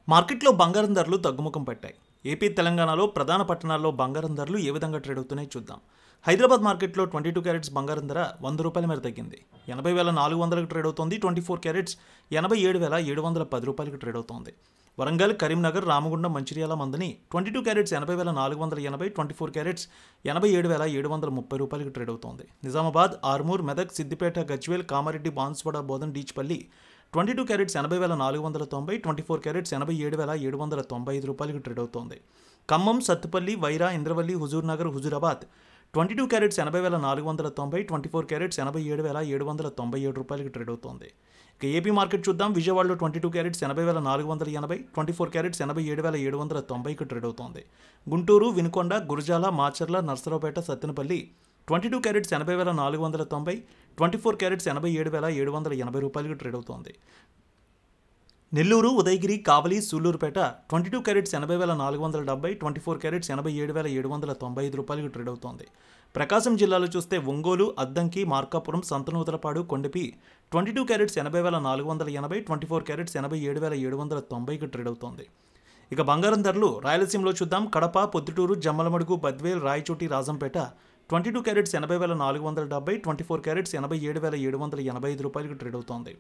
మార్కెట్లో బంగారం ధరలు తగ్గుముఖం పట్టాయి. ఏపీ, తెలంగాణలో ప్రధాన పట్టణాల్లో బంగారం ధరలు ఏ విధంగా ట్రేడ్ అవుతున్నాయో చూద్దాం. హైదరాబాద్ మార్కెట్లో 22 క్యారెట్స్ బంగారం ధర ₹100 మేర తగ్గింది. 80,400కి ట్రేడ్ అవుతోంది. 24 క్యారెట్స్ 87,710 ట్రేడ్ అవుతోంది. వరంగల్, కరీంనగర్, రామగుండం, మంచిర్యాల, మందని 22 క్యారెట్స్ 80,480, 24 క్యారెట్స్ 87,730 ట్రేడ్ అవుతోంది. Nizamabad, Armoor, Medak, Siddipet, Gajwel, Kamareddy, Banswada, Bodhan, Dichpally 22 carats 80,490, 24 carats 87,795 trade అవుతోంది. Khammam, Sathupalli, Wyra, Indravelli, Huzurnagar, Huzurabad 22 carats 80,490, 24 carats 87,797 trade అవుతోంది. ఇక ఏపీ మార్కెట్ చూద్దాం. విజయవాడలో 22 క్యారెట్స్ 80,480, 24 క్యారెట్స్ 87,790 ట్రేడ్ అవుతోంది. Guntur, Vinukonda, Gurazala, Macherla, Narasaraopet, Sattenapalli 22 carats 80,490, 24 carats 87,780 trade అవుతోంది. Nellore, Udayagiri, Kavali, Sullurpeta 22 carats 80,470, 24 carats 87,795 trade అవుతోంది. ప్రకాశం జిల్లాలో చూస్తే Ongole, Addanki, Markapur, Santhanuthalapadu, Kondapi 22 carats 80,480, 24 carats 87,790 trade అవుతోంది. ఇక బంగారం ధరలు రాయలసీమలో చూద్దాం. Kadapa, Proddatur, Jammalamadugu, Badvel, Rayachoti, Rajampet 22 carats 80,470, 24 carats 87,785 trade అవుతోంది.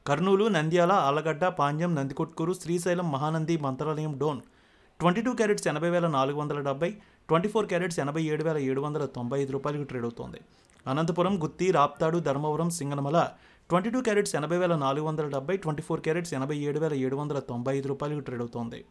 Kurnool, Nandyal, Allagadda, Panyam, Nandikotkur, Srisailam, Mahanandi, Mantralayam, Dhone 22 carats 80,470, 24 carats 87,795 trade అవుతోంది. Anantapuram, Gooty, Raptadu, Dharmavaram, Singanamala 22 carats 80,470, 24 carats 87,795 trade అవుతోంది.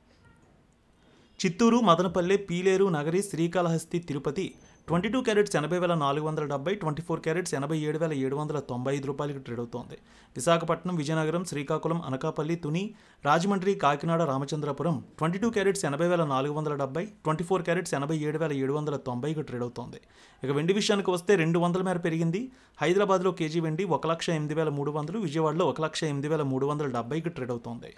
Chittoor, Madanapalle, Pileru, Nagari, Srikalahasti, Tirupati 22 carats 80,470, 24 carats 87,795 trade అవుతోంది. Visakhapatnam, Vizianagaram, Srikakulam, Anakapalli, Tuni, Rajahmundry, Kakinada, Ramachandrapuram 22 carats 80,470, 24 carats 87,790 trade అవుతోంది. ఇక వెండి విషయానికి వస్తే 200 మేర పెరిగింది. హైదరాబాద్లో కేజీ వెండి 1,08,300, విజయవాడలో 1,08,370 ట్రేడ్ అవుతోంది.